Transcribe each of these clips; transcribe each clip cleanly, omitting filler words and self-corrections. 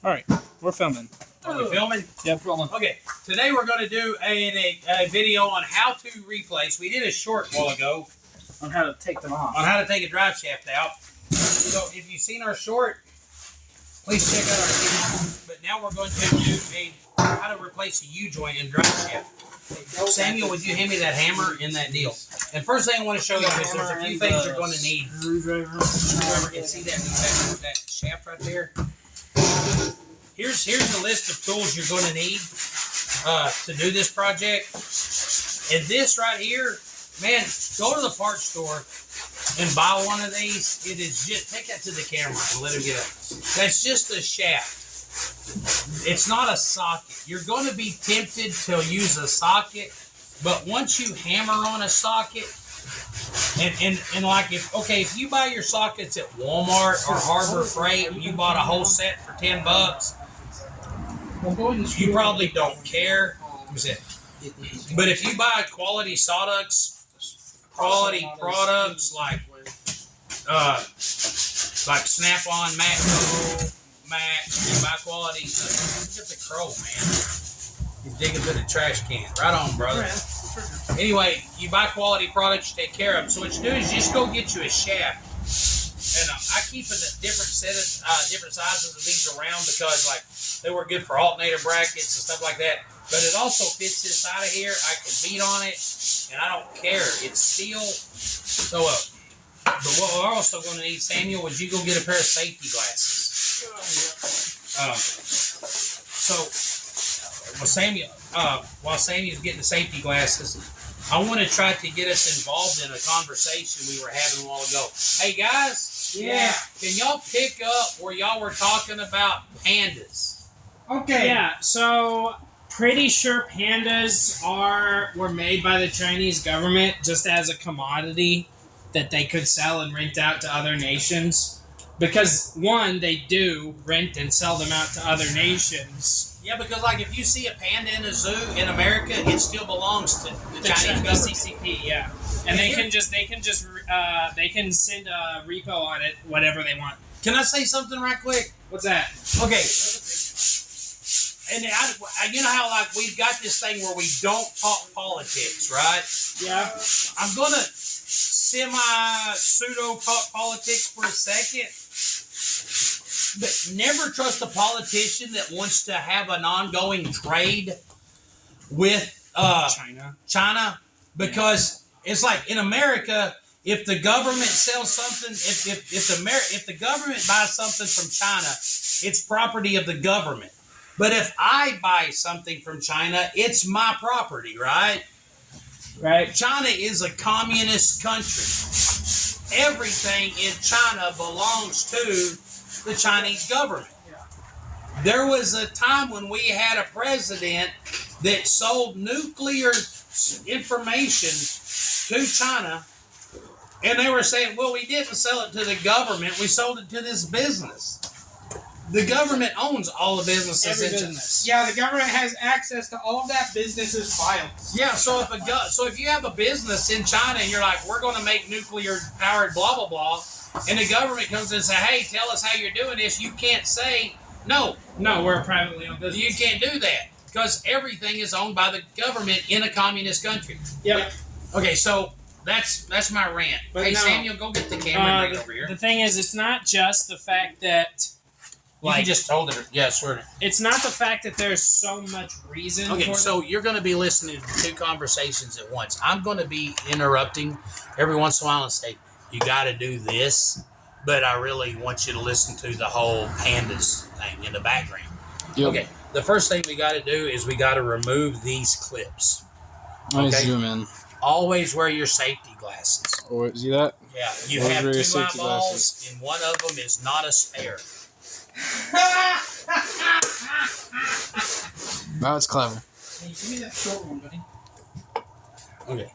All right, we're filming. Are we filming? Yep, filming. Okay, today we're going to do a video on how to replace. We did a short while ago On how to take them off. on how to take a drive shaft out. So if you've seen our short, please check out our channel. But now we're going to do how to replace a U-joint in drive shaft. Samuel, would you hand me that hammer and that deal? And first thing I want to show you is there's a few things you're going to need. Screwdriver. And see that shaft right there? Here's a list of tools you're going to need to do this project. And this right here, man, go to the parts store and buy one of these. It is just, take that to the camera and let him get it. That's just a shaft. It's not a socket. You're going to be tempted to use a socket, but once you hammer on a socket, and like if you buy your sockets at Walmart or Harbor Freight and you bought a whole set for $10, you probably don't care. But if you buy quality sawdust, quality products like Snap-on, Mac, you buy quality stuff. Look at the crow, man. He's digging through the trash can. Right on, brother. Anyway, you buy quality products, you take care of them. So what you do is you just go get you a shaft. And I keep a different set of different sizes of these around because like they work good for alternator brackets and stuff like that. But it also fits inside of here. I can beat on it, and I don't care. It's steel. So, but what we're also going to need, Samuel, would you go get a pair of safety glasses? While Samuel's getting the safety glasses, I want to try to get us involved in a conversation we were having a while ago. Hey guys, Yeah. Can y'all pick up where y'all were talking about pandas? Okay. Yeah, so pretty sure pandas were made by the Chinese government just as a commodity that they could sell and rent out to other nations. Because, one, they do rent and sell them out to other nations. Yeah, because like if you see a panda in a zoo in America, it still belongs to the Chinese government. CCP, yeah. And they can send a repo on it, whatever they want. Can I say something right quick? What's that? Okay. And you know how like we've got this thing where we don't talk politics, right? Yeah. I'm gonna pseudo talk politics for a second. But never trust a politician that wants to have an ongoing trade with China, because it's like in America, if the government sells something, if the government buys something from China, it's property of the government. But if I buy something from China, it's my property, right? Right. China is a communist country. Everything in China belongs to the Chinese government. There was a time when we had a president that sold nuclear information to China, and they were saying, well, we didn't sell it to the government, we sold it to this business. The government owns all the businesses in China. Yeah, the government has access to all of that business's files. Yeah, so if you have a business in China and you're like, we're going to make nuclear powered blah blah blah, and the government comes in and says, hey, tell us how you're doing this, you can't say no. No, we're a privately owned business. You can't do that because everything is owned by the government in a communist country. Yep. Okay, so that's my rant. But hey, no, Samuel, go get the camera right over here. The thing is, it's not just the fact that You just told it. Yeah, swear to. it's not the fact that there's so much reason Okay, for so you're going to be listening to two conversations at once. I'm going to be interrupting every once in a while and say, you got to do this, but I really want you to listen to the whole pandas thing in the background. Yep. Okay, the first thing we got to do is we got to remove these clips. Let me Okay. zoom in. Always wear your safety glasses. Oh, see that? Yeah, you Always have wear two your safety eyeballs, glasses. and one of them is not a spare. That's clever. Hey, give me that short one, buddy. Okay.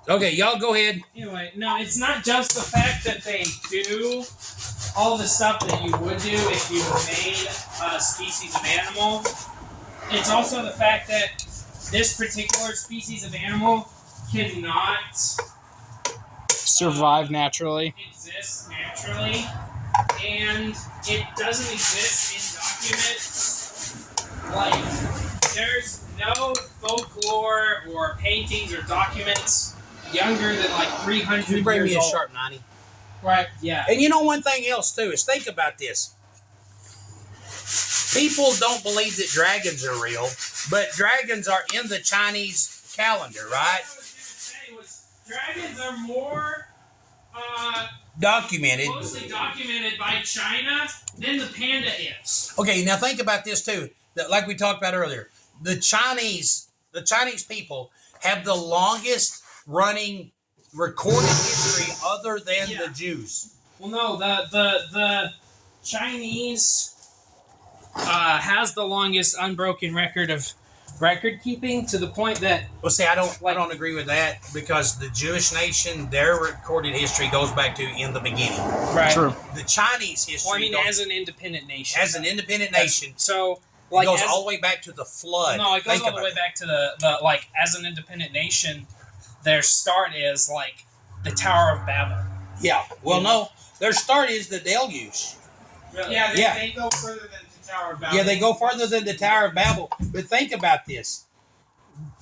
Okay, y'all go ahead. Anyway, no, it's not just the fact that they do all the stuff that you would do if you made a species of animal. It's also the fact that this particular species of animal cannot Survive naturally. exist naturally and it doesn't exist in documents. Like, there's no folklore or paintings or documents younger than like 300 Can you bring years me a old. sharp 90? Right. Yeah. And you know one thing else too is think about this. People don't believe that dragons are real, but dragons are in the Chinese calendar, right? What I was going to say was dragons are more Documented. closely documented by China than the panda is. Okay, now think about this too. That, like we talked about earlier, the Chinese people have the longest running recorded history other than the Jews. Well, no, the Chinese has the longest unbroken record of record keeping to the point that Well, see, I don't agree with that because the Jewish nation, their recorded history goes back to in the beginning. right. True. The Chinese history, Well, I mean, goes, as an independent nation, as an independent nation, so it like goes as, all the way back to the flood. no, it goes Think all the about way it. back to the like as an independent nation, their start is like the Tower of Babel. Yeah. Well, no, their start is the deluge. Really? Yeah, they, Yeah. they go further than the Tower of Babel. Yeah, they go further than the Tower of Babel. But think about this.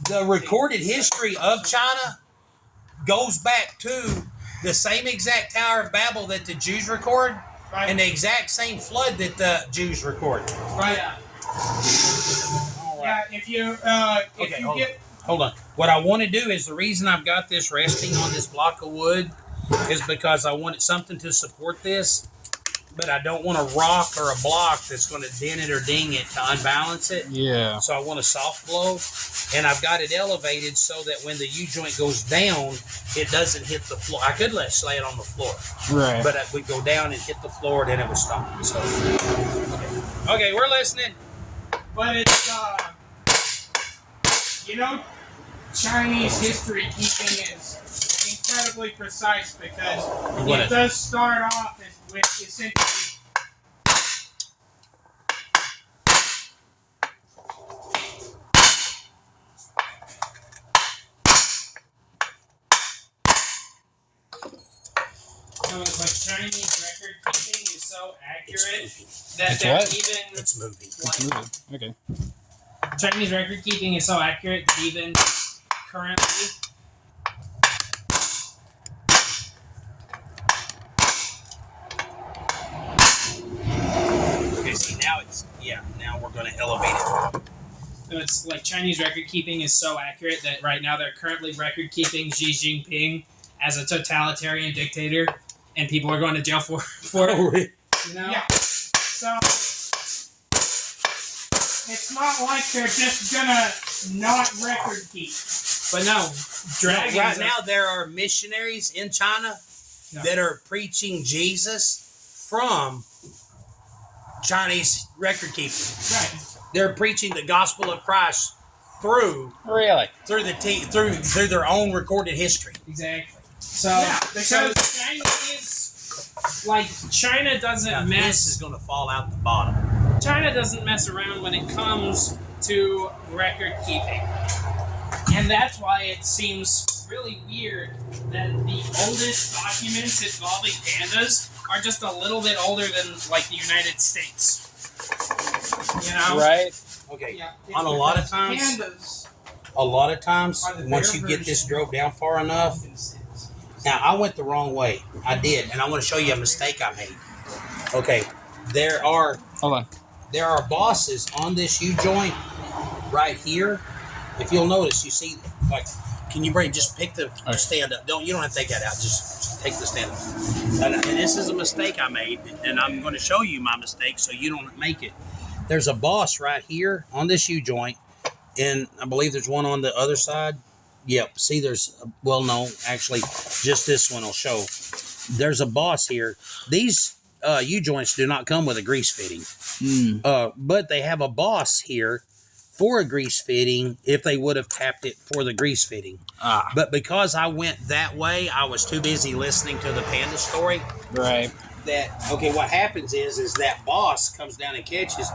The recorded history of China goes back to the same exact Tower of Babel that the Jews record Right. and the exact same flood that the Jews record. Right. Yeah. Yeah, if you Okay, you hold get Hold on. What I want to do is the reason I've got this resting on this block of wood is because I wanted something to support this, but I don't want a rock or a block that's going to dent it or ding it to unbalance it. Yeah. So I want a soft blow, and I've got it elevated so that when the U-joint goes down, it doesn't hit the floor. I could let it lay it on the floor, Right. but it would go down and hit the floor, then it would stop. So, okay, we're listening. but it's Chinese history keeping is incredibly precise because What it is- does start off with essentially No, it's like Chinese record keeping is so accurate that It's they're what? even It's moving. It's moving. Okay. Chinese record keeping is so accurate that even currently Okay, see, now we're going to elevate it. so it's like Chinese record keeping is so accurate that right now they're currently record keeping Xi Jinping as a totalitarian dictator, and people are going to jail for it. You know? yeah. So it's not like they're just gonna not record keep. But no, dragons. Right now, there are missionaries in China Yeah. that are preaching Jesus from Chinese record keeping. Right. They're preaching the gospel of Christ through Really? through their own recorded history. Exactly. So, Yeah, so because- Chinese, like China doesn't Now, this is mess. going to fall out the bottom. China doesn't mess around when it comes to record keeping, and that's why it seems really weird that the oldest documents involving pandas are just a little bit older than like the United States. You know? Right. Okay. Yeah. On a lot of times- pandas A lot of times, are the once bear you get this version drove down far enough, of insects. now I went the wrong way. I did, and I want to show you a mistake I made. Okay, there are Hold on. bosses on this U-joint right here. If you'll notice, you see, like, can you just pick the Okay. stand up? You don't have to take that out. Just take the stand up. And this is a mistake I made, and I'm going to show you my mistake so you don't make it. There's a boss right here on this U-joint, and I believe there's one on the other side. Yep. See, no, actually, just this one will show. There's a boss here. These U-joints do not come with a grease fitting. But they have a boss here for a grease fitting if they would have tapped it for the grease fitting. Ah. But because I went that way, I was too busy listening to the panda story. Right. What happens is that boss comes down and catches,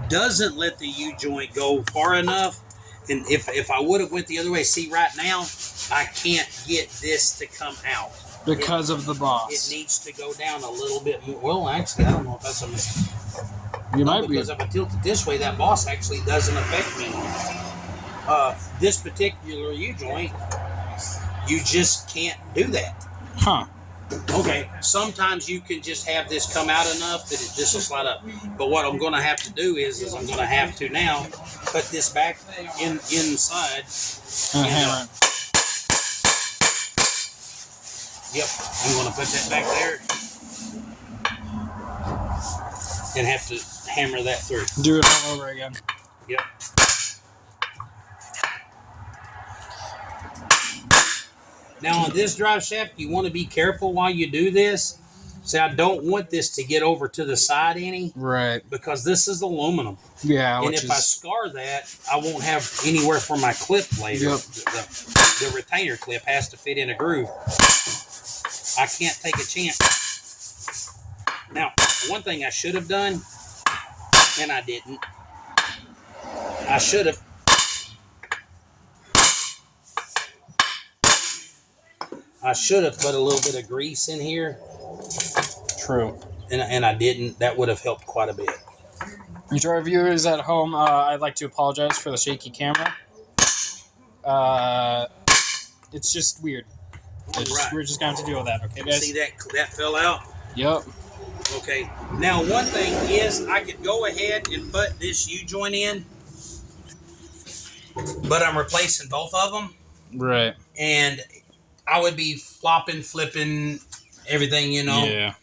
doesn't let the U-joint go far enough. And if I would have went the other way, see right now, I can't get this to come out. Because of the It boss. needs to go down a little bit more. Well, actually, I don't know if that's a mistake. You No, might be. because if I tilt it this way, that boss actually doesn't affect me. This particular U-joint, you just can't do that. Huh. Okay, sometimes you can just have this come out enough that it just will slide up. But what I'm going to have to do is I'm going to have to now put this back inside. Hammer. Yep, I'm going to put that back there and have to hammer that through. Do it all over again. Yep. Now on this drive shaft, you want to be careful while you do this. See, I don't want this to get over to the side any. Right. Because this is aluminum. Yeah, And which if I scar that, I won't have anywhere for my clip later. Yep. The retainer clip has to fit in a groove. I can't take a chance. Now, one thing I should have done, and I didn't. I should have. Put a little bit of grease in here. True. And I didn't. That would have helped quite a bit. To our viewers at home, I'd like to apologize for the shaky camera. It's just weird. We're just going to have to deal with that, okay, guys? See that fell out? Yep. Okay. Now, one thing is I could go ahead and put this U-joint in, but I'm replacing both of them. Right. And I would be flipping everything, you know. Yeah.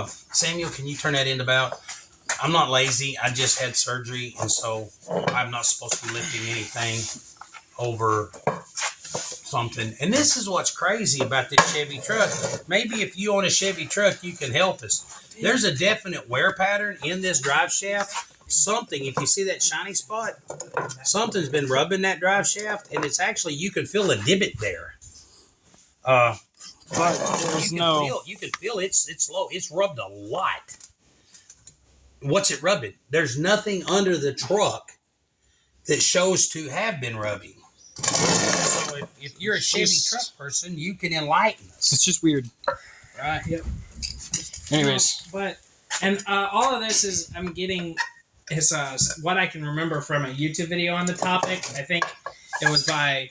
Samuel, can you turn that end about? I'm not lazy. I just had surgery, and so I'm not supposed to be lifting anything over something. And this is what's crazy about this Chevy truck. Maybe if you own a Chevy truck, you can help us. There's a definite wear pattern in this drive shaft. Something, if you see that shiny spot, something's been rubbing that drive shaft, and it's actually, you can feel a divot there. But there's You can feel it's low. It's rubbed a lot. What's it rubbing? There's nothing under the truck that shows to have been rubbing. So if you're a Chevy truck person, you can enlighten us. It's just weird. Right. Yep. Anyways. All of this is I'm getting is what I can remember from a YouTube video on the topic. I think it was by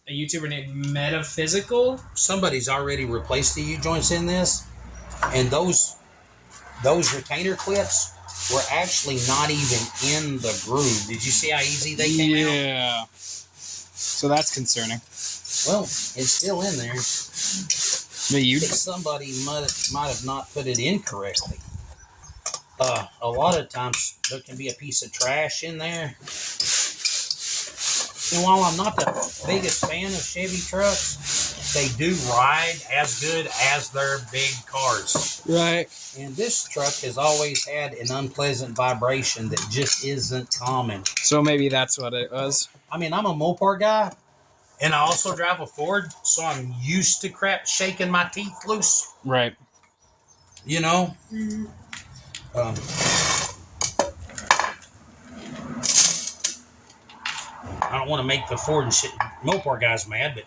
a YouTuber named Metaphysical. Somebody's already replaced the U-joints in this, and those retainer clips were actually not even in the groove. Did you see how easy they came out? Yeah. So that's concerning. Well, it's still in there. Somebody might have not put it in correctly. A lot of times there can be a piece of trash in there. And while I'm not the biggest fan of Chevy trucks, they do ride as good as their big cars. Right. And this truck has always had an unpleasant vibration that just isn't common. So maybe that's what it was. I mean, I'm a Mopar guy, and I also drive a Ford, so I'm used to crap shaking my teeth loose. Right. You know? Mm-hmm. I don't want to make the Ford and Mopar guys mad, but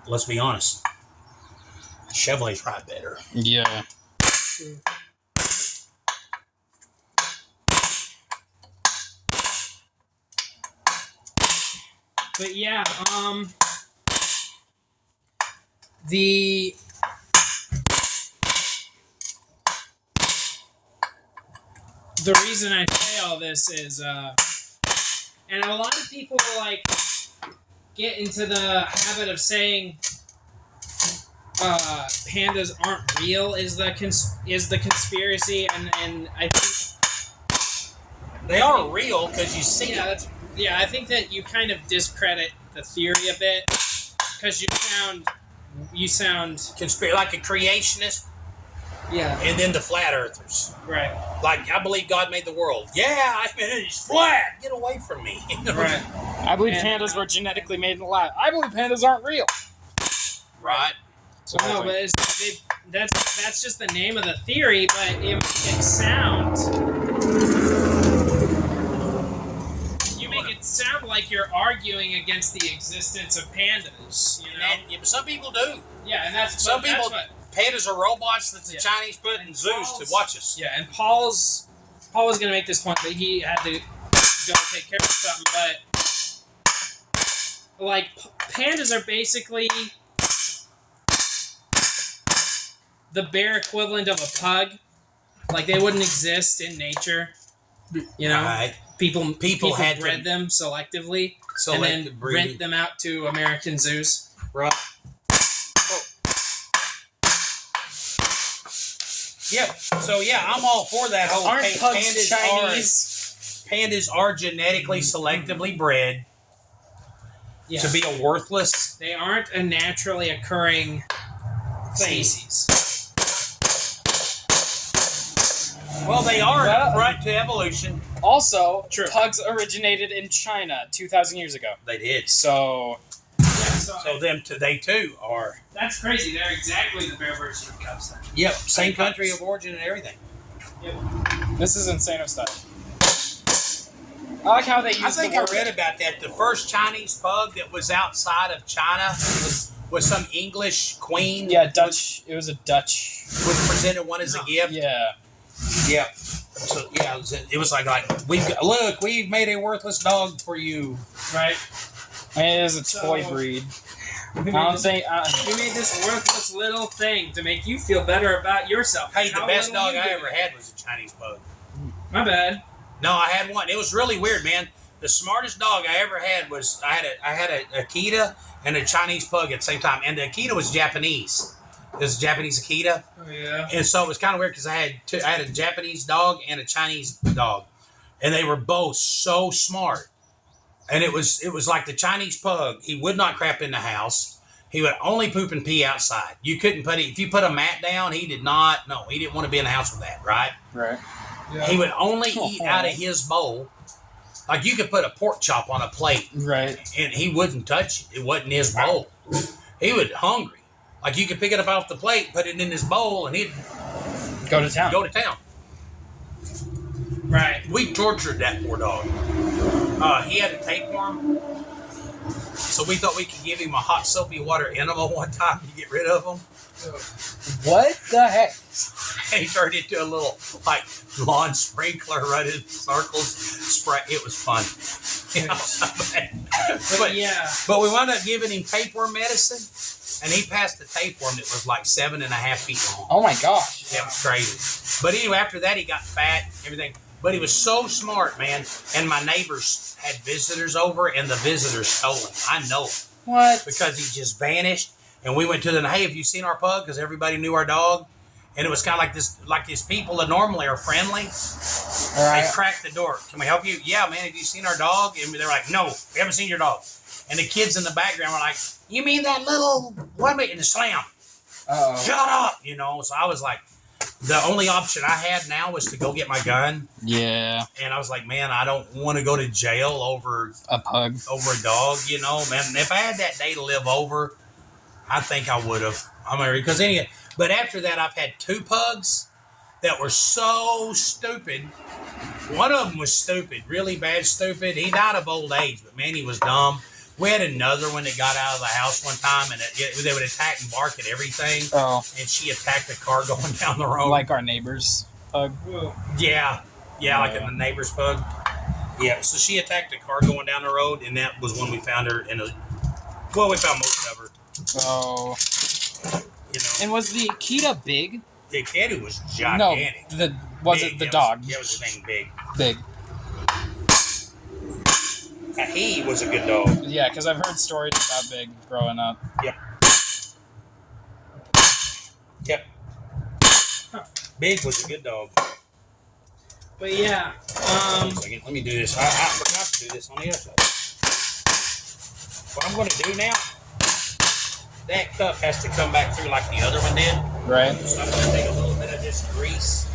let's be honest. Chevrolet's ride better. Yeah. But yeah, the reason I say all this is, and a lot of people like get into the habit of saying pandas aren't real is the conspiracy, and I think they are real because you see them. I think that you kind of discredit the theory a bit because you sound like a creationist. Yeah. And then the flat earthers. Right. Like, I believe God made the world. Yeah, I mean, it's flat. Get away from me. Right. I believe pandas were genetically made in the lab. I believe pandas aren't real. Right. So no, but that's just the name of the theory, but it sounds. You make it sound like you're arguing against the existence of pandas. You know? And some people do. Yeah, and that's Some that's people. what- Pandas are robots that the Yeah. Chinese put in zoos to watch us. Yeah, and Paul was gonna make this point, but he had to go take care of something. But like pandas are basically the bear equivalent of a pug. Like they wouldn't exist in nature. You know, Right. people had bred to them selectively and then selective breeding. rent them out to American zoos. Right. Yep. So yeah, I'm all for that whole. Aren't pugs pandas Chinese? Pandas are genetically selectively bred Yeah. to be a worthless. They aren't a naturally occurring species. Well, they are Well- front to evolution. Also, True. pugs originated in China 2,000 years ago. They did. So, Yeah, so So they too are. that's crazy. They're exactly the bear version of cubs. Then. Yep. Same country of origin and everything. this is insane of stuff. I like how they use I think the I word. read about that. The first Chinese pug that was outside of China was some English queen. Yeah, Dutch. It was a Dutch. Was presented one as a gift. Yeah. Yeah. So yeah, it was like we've made a worthless dog for you. Right. It is a toy So- breed. We I made, don't this, think. we made this worthless little thing to make you feel better about yourself. Hey, the How best little dog you I do ever it. had was a Chinese pug. My bad. No, I had one. It was really weird, man. The smartest dog I ever had was I had a Akita and a Chinese pug at the same time, and the Akita was Japanese. It was a Japanese Akita, Oh yeah. and so it was kind of weird because I had a Japanese dog and a Chinese dog, and they were both so smart. And it was like the Chinese pug. He would not crap in the house. He would only poop and pee outside. You couldn't put it if you put a mat down. He did not. No, he didn't want to be in the house with that. Right. Right. Yeah. He would only eat out of his bowl. Like you could put a pork chop on a plate Right. and he wouldn't touch it. It wasn't his bowl. He was hungry. Like you could pick it up off the plate, put it in his bowl, and he'd Go to town. go to town. Right. We tortured that poor dog. He had a tapeworm, so we thought we could give him a hot soapy water enema one time to get rid of him. What the heck? And he turned into a little like lawn sprinkler running in circles. Spray. It was fun. You know? But we wound up giving him tapeworm medicine, and he passed the tapeworm that was like 7.5 feet long. Oh my gosh. That was crazy. But anyway, after that, he got fat, everything. But he was so smart, man. And my neighbors had visitors over, and the visitors stole him. I know it. What? Because he just vanished. And we went to them, hey, have you seen our pug? Because everybody knew our dog. And it was kind of like these people that normally are friendly. All right. They cracked the door. Can we help you? Yeah, man, have you seen our dog? And they're like, no, we haven't seen your dog. And the kids in the background were like, you mean that little, what? And slam. Uh-oh. Shut up. You know, so I was like, the only option I had now was to go get my gun. Yeah. And I was like, man, I don't want to go to jail over A pug. a dog, you know, man. If I had that day to live over, I think I would have. But after that, I've had 2 pugs that were so stupid. One of them was stupid, really bad stupid. He died of old age, but man, he was dumb. We had another one that got out of the house one time, and they would attack and bark at everything. Oh, And she attacked a car going down the road. like our neighbor's pug. Yeah, like a neighbor's pug. Yeah, so she attacked a car going down the road, and that was when we found her we found most of her. Oh. You know, And was the Akita big? the kitty was No. gigantic. The Big. the dog? That was the thing, big. Big. He was a good dog. Yeah, because I've heard stories about Big growing up. Yep. Big was a good dog. But yeah. Hold on a second. Let me do this. I forgot to do this on the other side. What I'm going to do now, that cup has to come back through like the other one did. Right. So I'm going to take a little bit of this grease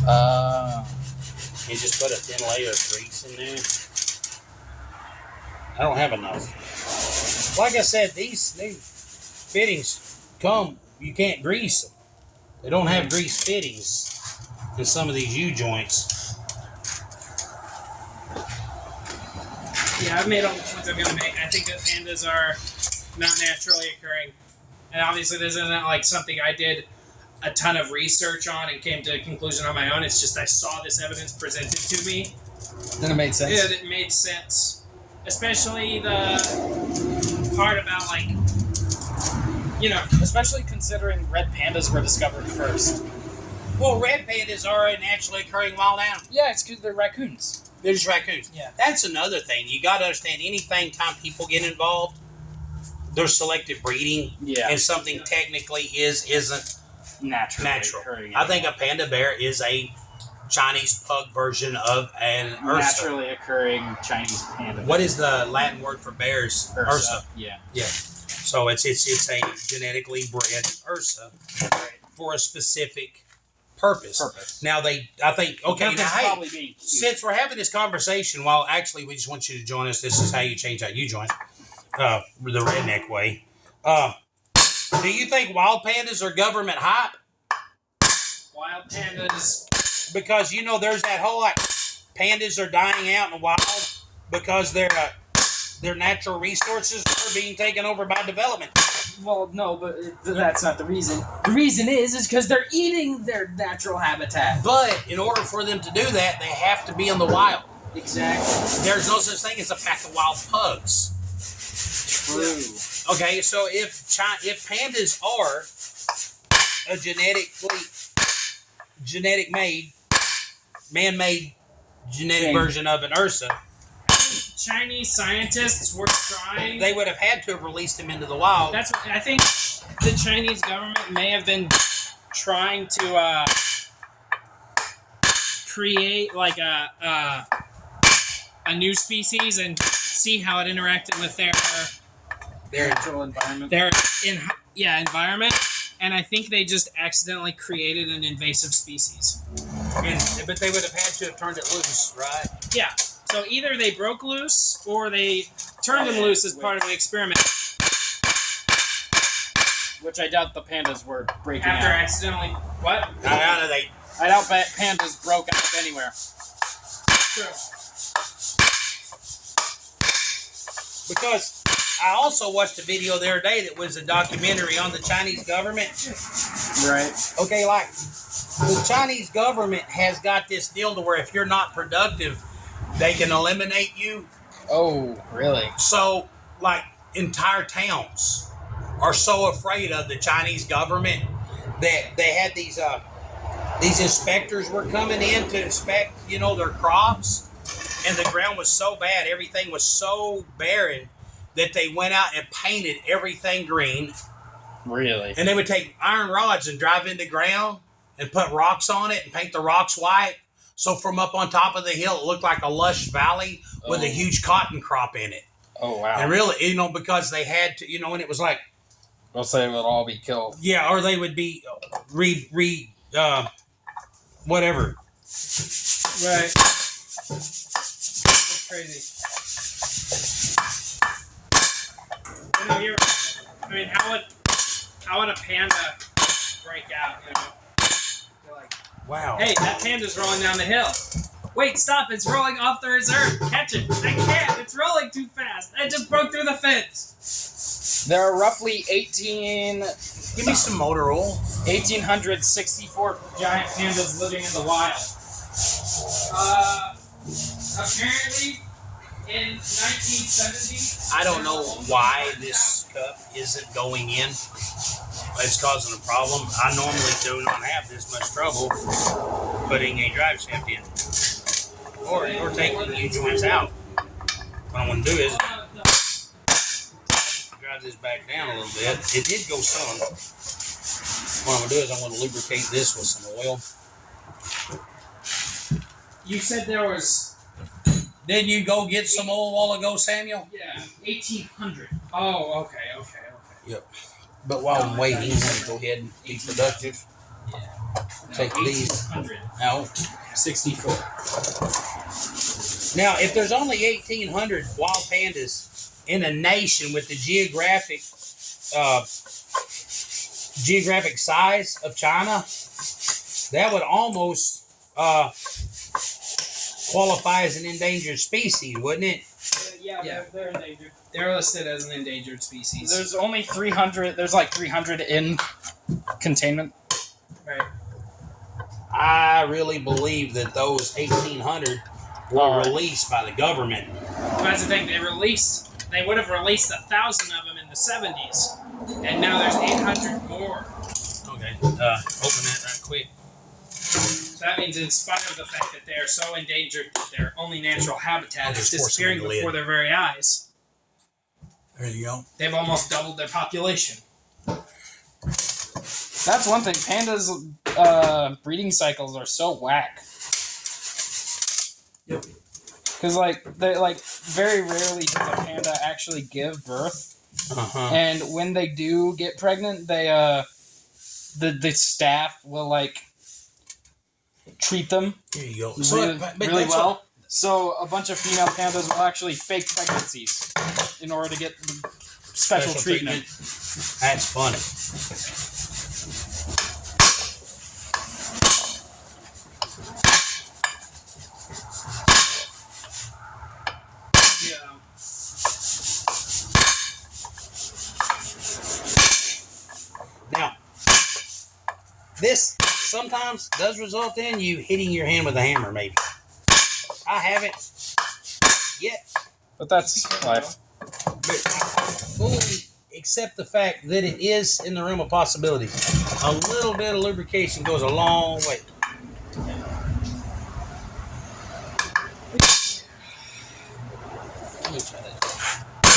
and just put a thin layer of grease in there. I don't have enough. Like I said, these fittings you can't grease them. They don't have grease fittings in some of these U-joints. Yeah, I've made all the points I'm gonna make. I think that pandas are not naturally occurring, and obviously this isn't like something I did a ton of research on and came to a conclusion on my own. It's just I saw this evidence presented to me. Then it made sense. Yeah, it made sense, especially the part about like, you know, Especially considering red pandas were discovered first. Well, red pandas are a naturally occurring wild animal. Yeah, it's because they're raccoons. They're just raccoons. Yeah. That's another thing. You got to understand, anything time people get involved, there's selective breeding, Yeah. and something technically isn't Naturally natural. occurring. I think a panda bear is a Chinese pug version of an ursa. naturally occurring Chinese panda. What is the Latin word for bears? Ursa. Yeah. Yeah. So it's a genetically bred ursa for a specific purpose. Now I think okay. Now hey, probably being cute. since we're having this conversation, well, actually, we just want you to join us. This is how you change out U-joints, the redneck way. Do you think wild pandas are government hype? wild pandas. Because there's that whole like pandas are dying out in the wild because their natural resources are being taken over by development. Well, no, but that's not the reason. The reason is because they're eating their natural habitat. But in order for them to do that, they have to be in the wild. Exactly. There's no such thing as a pack of wild pugs. True. Okay, so if pandas are a man-made genetic version of an ursa, Chinese scientists were trying. they would have had to have released them into the wild. That's what I think. The Chinese government may have been trying to create like a new species and see how it interacted with their Natural environment. environment. And I think they just accidentally created an invasive species. But they would have had to have turned it loose, right? Yeah. So either they broke loose or they turned them loose as part of an experiment. Which I doubt the pandas were breaking After out. accidentally what? How do they? I doubt that pandas broke out anywhere. True. Because I also watched a video the other day that was a documentary on the Chinese government. Right. Okay, like the Chinese government has got this deal to where if you're not productive, they can eliminate you. Oh, really? So, like, entire towns are so afraid of the Chinese government that they had these inspectors were coming in to inspect, their crops, and the ground was so bad, everything was so barren that they went out and painted everything green. Really? And they would take iron rods and drive in the ground and put rocks on it and paint the rocks white. So from up on top of the hill, it looked like a lush valley with a huge cotton crop in it. Oh, wow. And really, because they had to, and it was like... They'll say it would all be killed. Yeah, or they would be whatever. Right. That's crazy. How would a panda break out? They're like, Wow. hey, that panda's rolling down the hill. Wait, stop! It's rolling off the reserve. Catch it! I can't. It's rolling too fast. I just broke through the fence. There are roughly Give me some motor oil. 1,864 Giant pandas living in the wild. Apparently, in 1970. I don't know why this cup isn't going in. It's causing a problem. I normally do not have this much trouble putting a drive shaft in. Or taking the U-joints out. What I want to do is drive this back down a little bit. It did go some. What I'm going to do is I'm going to lubricate this with some oil. You said there was. Did you go get some oil a while ago, Samuel? Yeah, 1,800. Oh, okay. Yep. But while I'm waiting, I'm going to go ahead and be productive. Take these 1,800. out. 64. Now, if there's only 1,800 wild pandas in a nation with the geographic size of China, that would almost qualify as an endangered species, wouldn't it? Yeah. they're endangered. They're listed as an endangered species. There's only 300. There's like 300 in containment. Right. I really believe that those 1,800 were released by the government. That's the thing. They would have released 1,000 of them in the 70s, and now there's 800 more. Okay. Open that right quick. So that means, in spite of the fact that they are so endangered that their only natural habitat is disappearing before their very eyes, There you go. they've almost doubled their population. That's one thing. Pandas' breeding cycles are so whack. Yep. Because they very rarely does a panda actually give birth, and when they do get pregnant, they the staff will treat them Here you go. really well. So a bunch of female pandas will actually fake pregnancies in order to get special treatment. That's funny. Yeah. Now, this sometimes does result in you hitting your hand with a hammer, maybe. I haven't yet. But that's life. But I fully accept the fact that it is in the realm of possibilities. A little bit of lubrication goes a long way. Let me try that.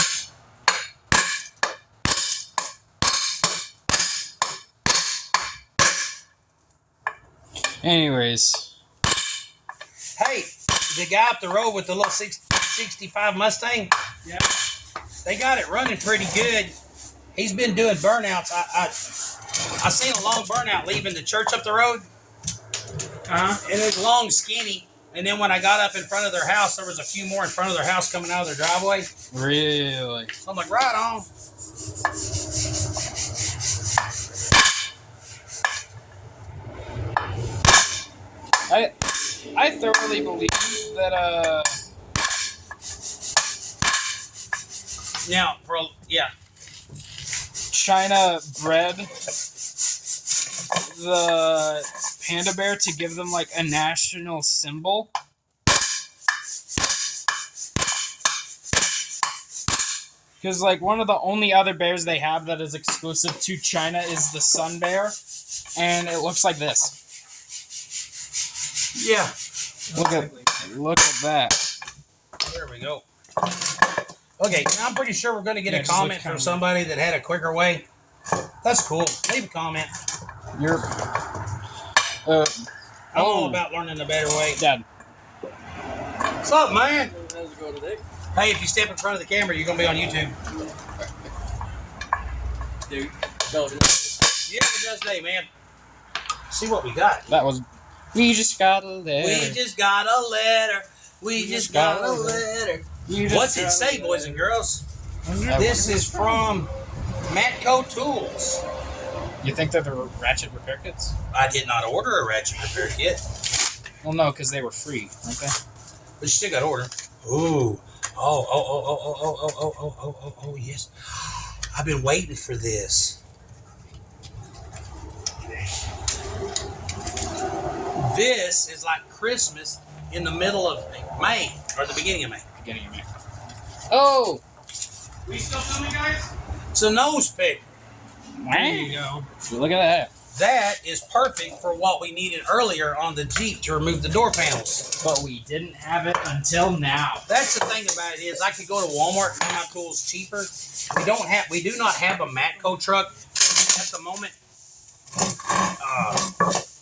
Anyways. Hey, the guy up the road with the little 65 Mustang, Yeah. they got it running pretty good. He's been doing burnouts. I seen a long burnout leaving the church up the road, and it was long, skinny. And then when I got up in front of their house, there was a few more in front of their house coming out of their driveway. Really? So I'm like, right on. I thoroughly believe that Now, yeah. China bred the panda bear to give them a national symbol. Because one of the only other bears they have that is exclusive to China is the sun bear, and it looks like this. Yeah. Look at that. There we go. Okay, now I'm pretty sure we're going to get a comment from somebody that had a quicker way. That's cool. Leave a comment. You're. I'm all about learning a better way. Dad. What's up, man? How's it going today? Hey, if you step in front of the camera, you're going to be on YouTube. Dude, no, Yeah, it does today, man. See what we got. That was. We just got a letter. We just got a letter. We just got a letter. What's it say, boys and girls? This is from Matco Tools. You think that they're ratchet repair kits? I did not order a ratchet repair kit, Well, no, because they were free, weren't they? but you still got to order. Ooh. Oh, yes. I've been waiting for this. This is like Christmas in the middle of May, or the beginning of May. Beginning of May. Oh! We still filming, guys? It's a nose pick. There you go. Look at that. That is perfect for what we needed earlier on the Jeep to remove the door panels. But we didn't have it until now. That's the thing about it is I could go to Walmart and find my tools cheaper. We do not have a Matco truck at the moment.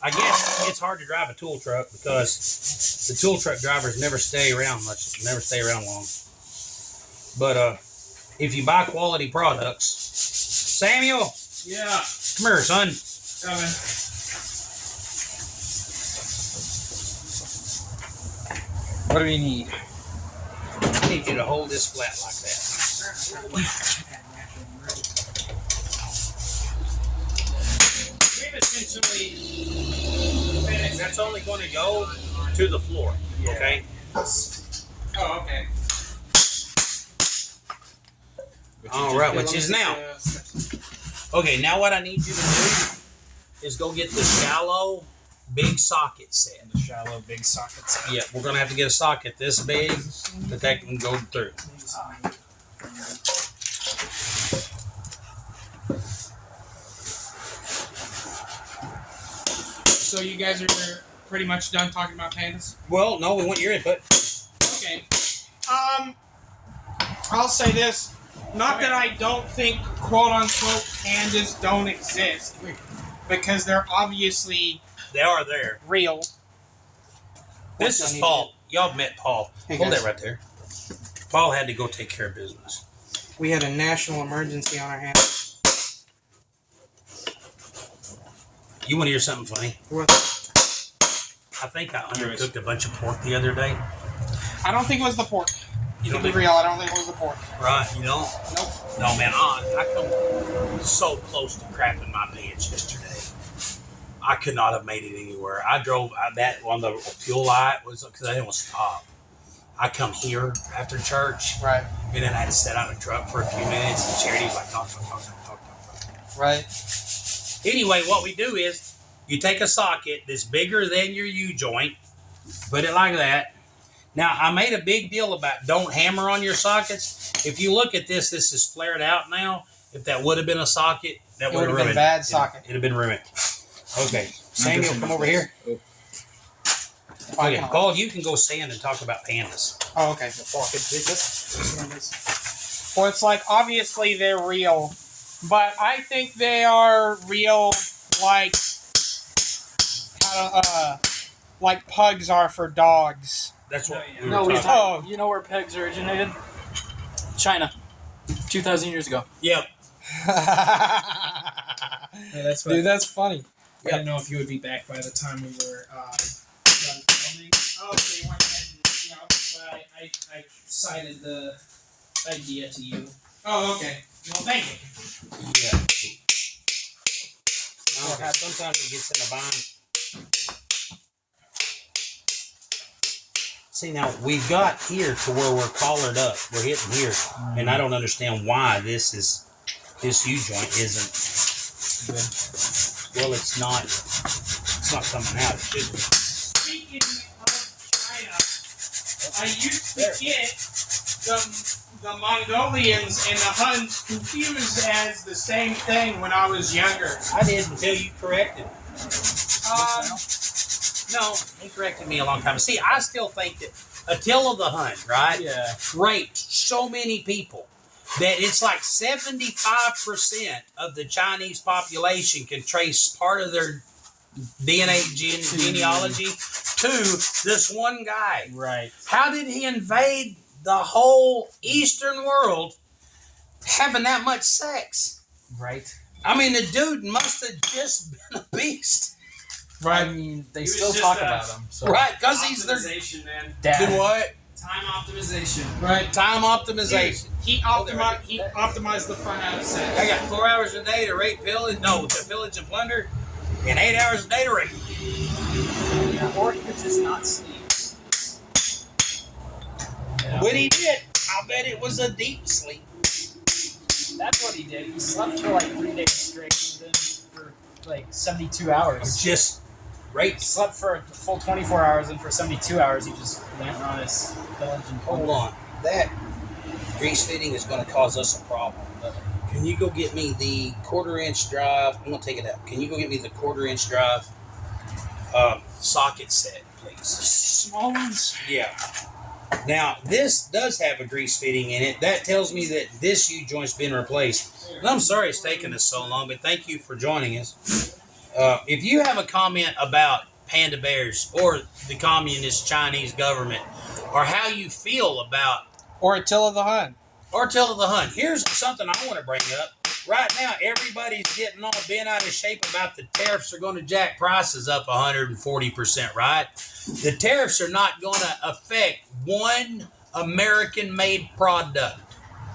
I guess it's hard to drive a tool truck because the tool truck drivers never stay around long. But if you buy quality products, Samuel, Yeah. come here, son. Coming. What do we need? I need you to hold this flat like that. We've essentially finished. That's only going to go to the floor, okay? Oh, okay. All right, which is now. Okay, now what I need you to do is go get the shallow, big socket set. The shallow big sockets. Yeah, we're gonna have to get a socket this big that can go through. So you guys are pretty much done talking about pandas? Well, no, we want your input. Okay. I'll say this. Not that I don't think quote unquote pandas don't exist. Because they're obviously They are there. real. This is Paul. Y'all met Paul. Hey, Hold guys. that right there. Paul had to go take care of business. We had a national emergency on our hands. You want to hear something funny? What? I think I undercooked a bunch of pork the other day. I don't think it was the pork. You To don't be think? real, I don't think it was the pork. Right, you don't? Nope. No, man, I come so close to crapping my pants yesterday. I could not have made it anywhere. I drove that on the fuel light was because I didn't want to stop. I come here after church, Right. and then I had to sit out in the truck for a few minutes, and Charity's like, talk. Right. Anyway, what we do is you take a socket that's bigger than your U-joint, put it like that. Now, I made a big deal about don't hammer on your sockets. If you look at this is flared out now. If that would have been a socket, that It would have would've been ruined bad it. socket. It'd have been ruined. Okay, Samuel, come over here. Okay, Paul, you can go stand and talk about pandas. Oh, okay. Well, it's like obviously they're real, but I think they are real like pugs are for dogs. That's what we were No, we talking. Oh. You know where pegs originated? China. 2,000 years ago. Yep. Yeah, that's what. Dude, that's funny. I didn't know if you would be back by the time we were done filming. Oh, so you went ahead and, but I cited the idea to you. Oh, okay. Well, thank you. Yeah. Okay. Sometimes it gets in the bind. See, now we've got here to where we're collared up. We're hitting here, and I don't understand why this U-joint isn't. Well, it's not. It's not coming out. It should be. Speaking of China, I used to get the Mongolians and the Huns confused as the same thing when I was younger. I did until you corrected me. No, he corrected me a long time. See, I still think that Attila the Hun, right? Yeah. Raped so many people that it's like 75% of the Chinese population can trace part of their DNA genealogy to this one guy. Right. How did he invade the whole Eastern world having that much sex? Right. I mean, the dude must have just been a beast. I mean, they was still just talk a- about them. So. Right, because he's their... Optimization, man. Do what? Time optimization. Right. Time optimization. He optimized the fun out of sex. I got 4 hours a day to rape pillage, to pillage and plunder, and 8 hours a day to rape. Or he could just not sleep. Yeah. When he did, I bet it was a deep sleep. That's what he did. He slept for like 3 days straight, and then for like 72 hours. Just He rape. slept for a full 24 hours, and for 72 hours, he just went on his pillage and Hold on. That grease fitting is going to cause us a problem. Can you go get me the 1/4-inch drive? I'm going to take it out. Can you go get me the 1/4-inch drive socket set, please? Small ones. Yeah. Now, this does have a grease fitting in it. That tells me that this U-joint's been replaced. And I'm sorry it's taken us so long, but thank you for joining us. If you have a comment about panda bears or the communist Chinese government or how you feel about Or Attila the Hun. Attila the Hun, here's something I want to bring up. Right now, everybody's getting all bent out of shape about the tariffs are going to jack prices up 140%, right? The tariffs are not going to affect one American-made product.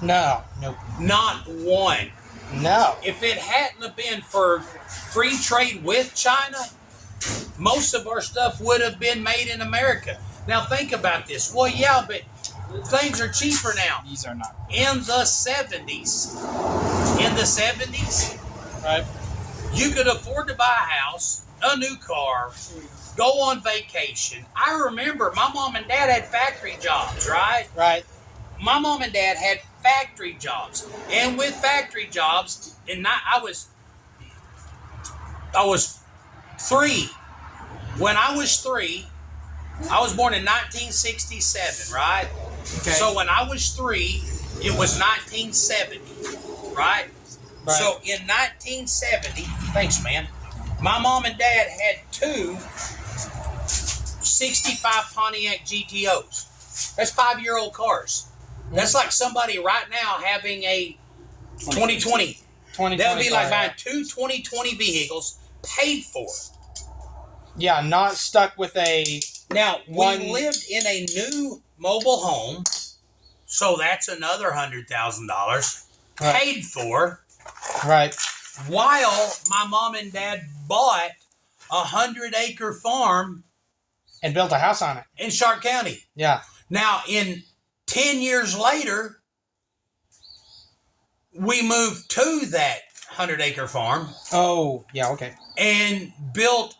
No. Nope. Not one. No. If it hadn't have been for free trade with China, most of our stuff would have been made in America. Now think about this. Well, yeah, but things are cheaper now. These are not. In the 70s, Right. you could afford to buy a house, a new car, go on vacation. I remember my mom and dad had factory jobs, right? Right. My mom and dad had factory jobs, and with factory jobs, I was 3. When I was 3, I was born in 1967, right? Okay. So when I was 3, it was 1970, right? So in 1970, thanks, man. My mom and dad had 2 65 Pontiac GTOs. That's 5-year-old cars. That's like somebody right now having a 2020. That would be like buying 2 2020 vehicles paid for. Yeah, not stuck with a. Now, we lived in a new mobile home, so that's another $100,000 paid for. Right. While my mom and dad bought a 100-acre farm And built a house on it. in Sharp County. Yeah. Now, in 10 years later, we moved to that 100-acre farm. Oh, yeah, okay. And built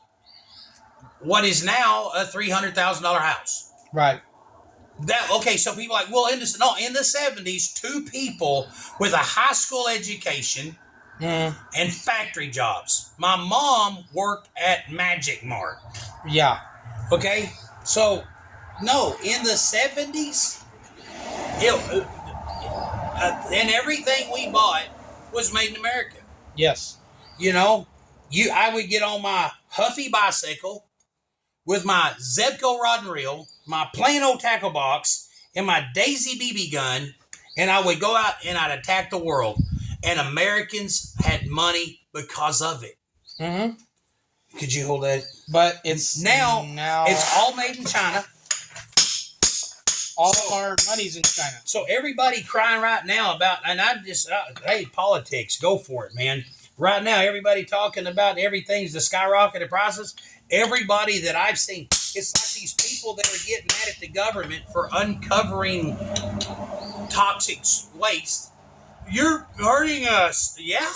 what is now a $300,000 house. Right. So people are like, well, in the 70s, 2 people with a high school education and factory jobs. My mom worked at Magic Mart. Yeah. Okay? So, no, in the 70s, and everything we bought was made in America. Yes. You know, I would get on my Huffy bicycle with my Zebco rod and reel, my plain old tackle box, and my Daisy BB gun, and I would go out and I'd attack the world. And Americans had money because of it. Mm-hmm. Could you hold that? But it's now it's all made in China. All of our money's in China. So everybody crying right now about, and I'm just, hey, politics, go for it, man. Right now, everybody talking about everything's the skyrocketed prices. Everybody that I've seen, it's like these people that are getting mad at the government for uncovering toxic waste. You're hurting us. Yeah.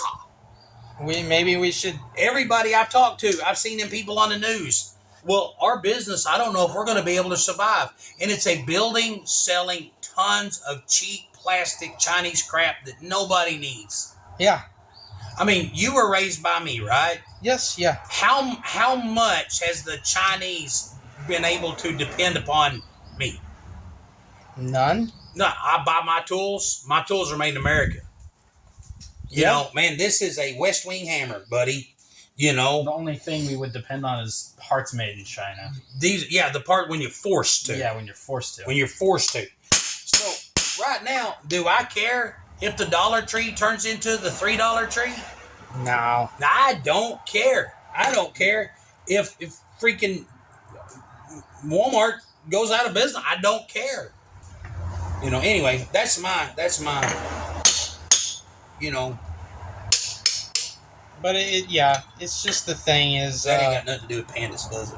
Maybe we should. Everybody I've talked to, I've seen them people on the news. Well, our business, I don't know if we're going to be able to survive. And it's a building selling tons of cheap plastic Chinese crap that nobody needs. Yeah. I mean, you were raised by me, right? Yes, yeah. How much has the Chinese been able to depend upon me? None. No, I buy my tools. My tools are made in America. You know, man, this is a West Wing hammer, buddy. You know, The only thing we would depend on is parts made in China. the part when you're forced to. Yeah, when you're forced to. When you're forced to. So, right now, do I care if the Dollar Tree turns into the $3 tree? No. I don't care. I don't care if freaking Walmart goes out of business. I don't care. You know, anyway, that's my, you know. But it's just the thing is. That ain't got nothing to do with pandas, does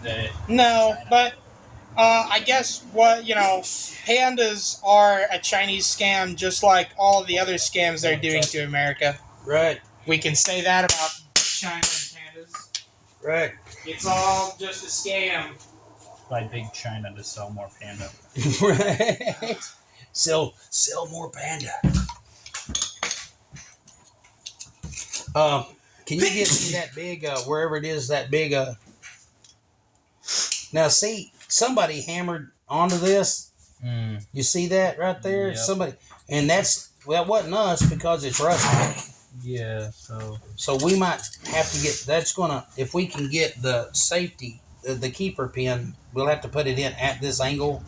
it? No, but I guess pandas are a Chinese scam, just like all of the other scams they're doing to America. Right. We can say that about. China and pandas. Right. It's all just a scam. By Big China to sell more panda. Right. Sell more panda. Can you get me that big, wherever it is, that big, now see, somebody hammered onto this. You see that right there? Yep. Somebody, and that wasn't us because it's rusty. Yeah, So we might have to get, if we can get the safety, the keeper pin, we'll have to put it in at this angle.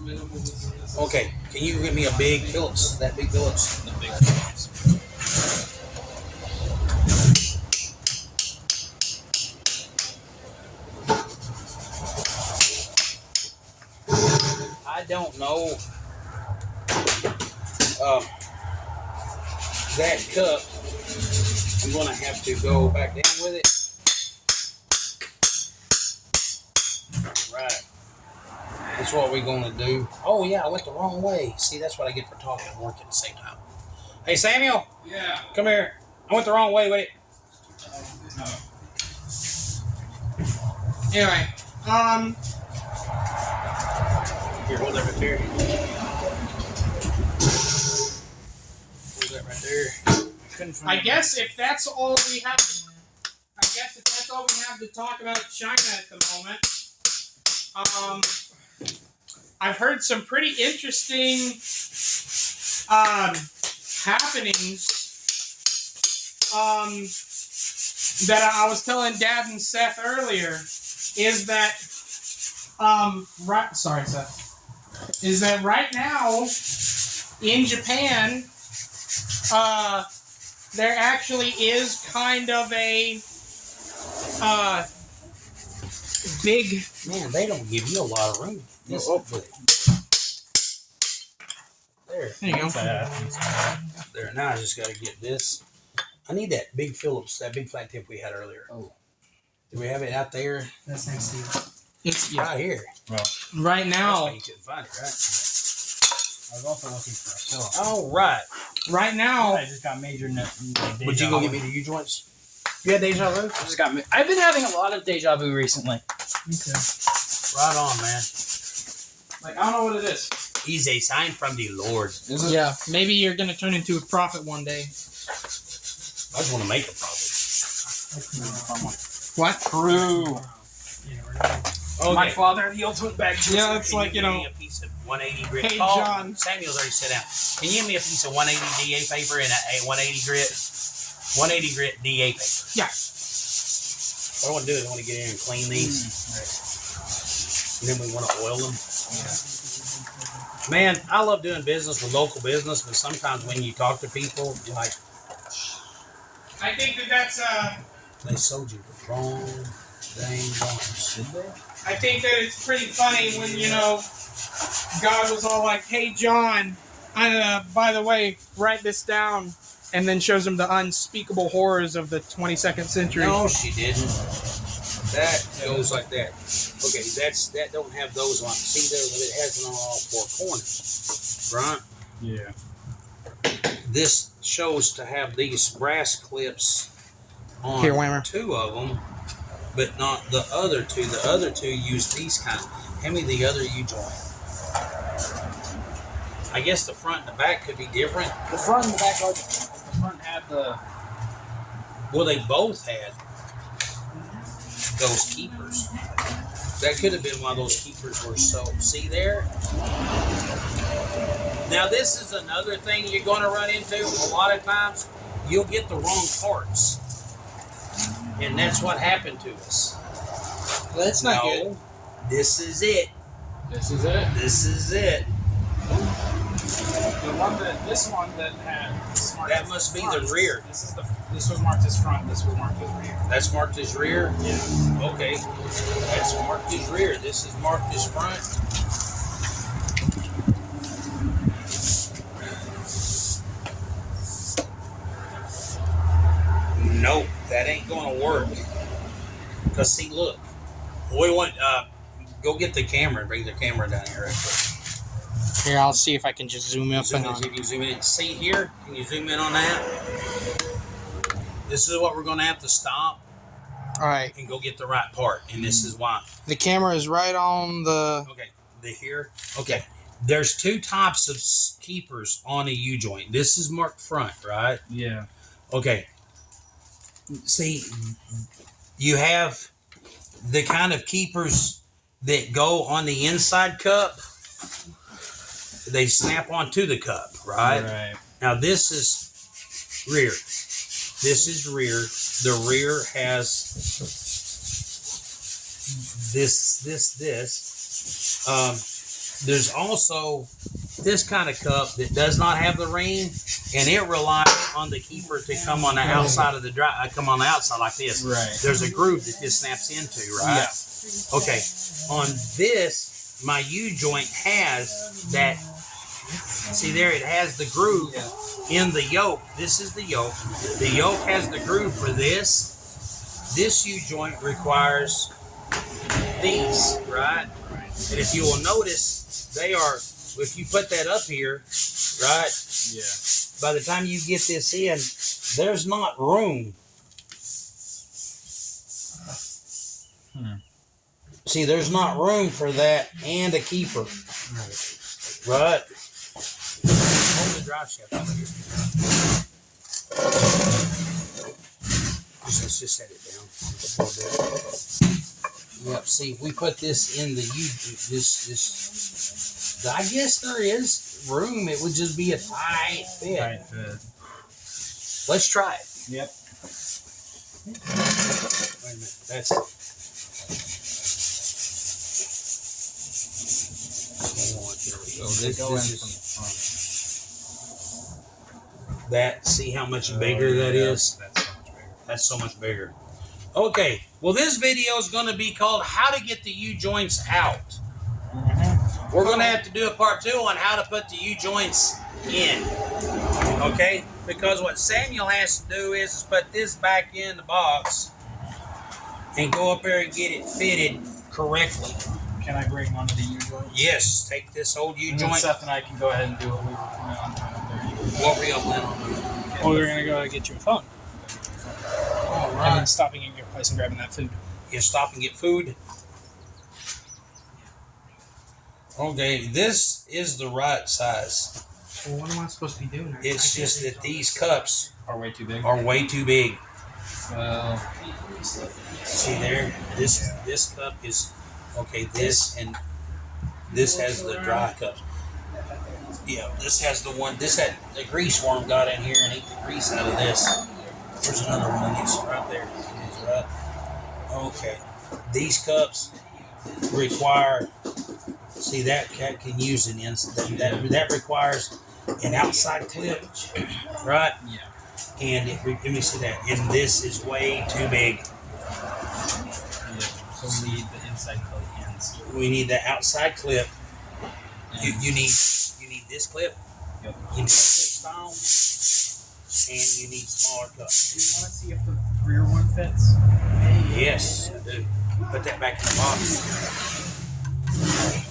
Okay, can you give me a big Phillips, that big Phillips? the big Phillips. I don't know. That cup, I'm going to have to go back down with it. Right. That's what we're gonna do. Oh yeah, I went the wrong way. See, that's what I get for talking and working at the same time. Hey Samuel, Yeah. come here. I went the wrong way. Wait. Anyway, Here, hold that right there. Hold that right there. I guess if that's all we have, to talk about China at the moment, I've heard some pretty interesting happenings. That I was telling Dad and Seth earlier is that sorry Seth, is that right now in Japan there actually is kind of a big. Man, they don't give you a lot of room. Yes, there. There you go. There. Now I just got to get this. I need that big Phillips, that big flat tip we had earlier. Oh. Do we have it out there? That's next to you. It's right here. Well, right now. That's why you couldn't find it, right? I was also looking for a Phillips. All right. Right now. I just got major Would you go get me the U-joints? You had deja vu? I've been having a lot of deja vu recently. Okay. Right on, man. Like, I don't know what it is. He's a sign from the Lord. Yeah, maybe you're going to turn into a prophet one day. I just want to make a profit. What? True. Okay. My father, the ultimate bag chaser. Yeah, it's like, you know. A piece of 180 grit. Hey, oh, John. Samuel's already sit down. Can you give me a piece of 180 DA paper and a 180 grit? 180 grit DA paper. Yeah. What I want to do is I want to get in and clean these. And then we want to oil them. Yeah. Man, I love doing business with local business, but sometimes when you talk to people, you're like, I think that's they sold you the wrong dang ones. Should they? I think that it's pretty funny when, you know, God was all like, "Hey, John, by the way, write this down," and then shows him the unspeakable horrors of the 22nd century. No, she didn't. That goes like that. Okay, that don't have those on. See there, it has it on all four corners, right? Yeah. This shows to have these brass clips on Here, Whammer. two of them, but not the other two. The other two use these kind. Hand me the other U-joint. I guess the front and the back could be different. The front and the back are different. The front had the. Well, they both had those keepers. That could have been why those keepers were so. See there? Now, this is another thing you're going to run into. A lot of times, you'll get the wrong parts. And that's what happened to us. Well, that's not good. This is it. This is it. This is it. This one that had. That must be the rear. This was marked as front. This was marked as rear. That's marked as rear? Yeah. Okay. That's marked as rear. This is marked as front. Nope, that ain't gonna work. Cause see, look, we want go get the camera and bring the camera down here real quick. Here, I'll see if I can just zoom up Zoom and in, on. see if you zoom in. See here? Can you zoom in on that? This is what we're gonna have to stop All right, and go get the right part, and this is why. the camera is right on the. Okay, the here. Okay, there's two types of keepers on a U-joint. This is marked front, right? Yeah. Okay. See, you have the kind of keepers that go on the inside cup. They snap onto the cup, right? Right. Now this is rear. This is rear. The rear has this. There's also this kind of cup that does not have the ring, and it relies on the keeper to come on the outside of the come on the outside like this. Right. There's a groove that this snaps into, right? Yeah. Okay. On this, my U-joint has that. See there, it has the groove in the yoke. This is the yoke. The yoke has the groove for this. This U-joint requires these, right? And if you will notice, they are, if you put that up here, right? Yeah. By the time you get this in, there's not room. See, there's not room for that and a keeper. Right. Hold the drive shaft over here. Let's just set it down a little bit. Yep. See, we put this in the this. I guess there is room. It would just be a tight fit. Tight fit. Let's try it. Yep. Wait a minute. That's. There we go. This is that. See how much bigger that is? That's so much bigger. Okay. Well, this video is going to be called "How to Get the U-joints Out." We're going to have to do a part 2 on how to put the U-joints in. Okay? Because what Samuel has to do is put this back in the box and go up there and get it fitted correctly. Can I bring one of the U-joints? Yes, take this old And then U-joint. Seth and I can go ahead and do what we were planning on doing. What were you planning on doing? Well, we're gonna go get you a phone, All and right. then stopping in your place and grabbing that food. You stop and get food. Okay, this is the right size. Well, what am I supposed to be doing? It's just that these cups Are way too big? are way too big. Well, See there? This cup is okay, this and this has the dry cups. Yeah, this has the one, this had the grease worm got in here and ate the grease out of this. There's another one. It's right there. It is right. Okay. These cups require, see that cat can use an that requires an outside clip, right? yeah. And let me see that. And this is way too big. So we need the inside clip hands. We need the outside clip. You need this clip. Yep. You need style, and you need smaller cups. Do you want to see if the rear one fits? Yes, I do. Put that back in the box.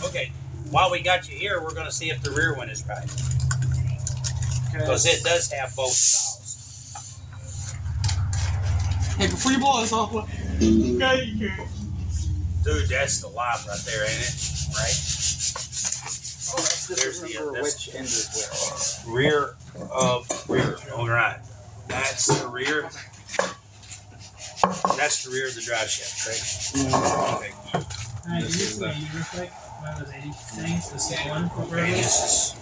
Okay. While we got you here, we're going to see if the rear one is right, because it does have both styles. Hey, before you blow this off, Dude, that's the live right there, ain't it? Right. There's the which end is which. rear of rear. All right. That's the rear. That's the rear of the drive shaft, right? Okay. This is one of those 80 things, the small one. Okay, this is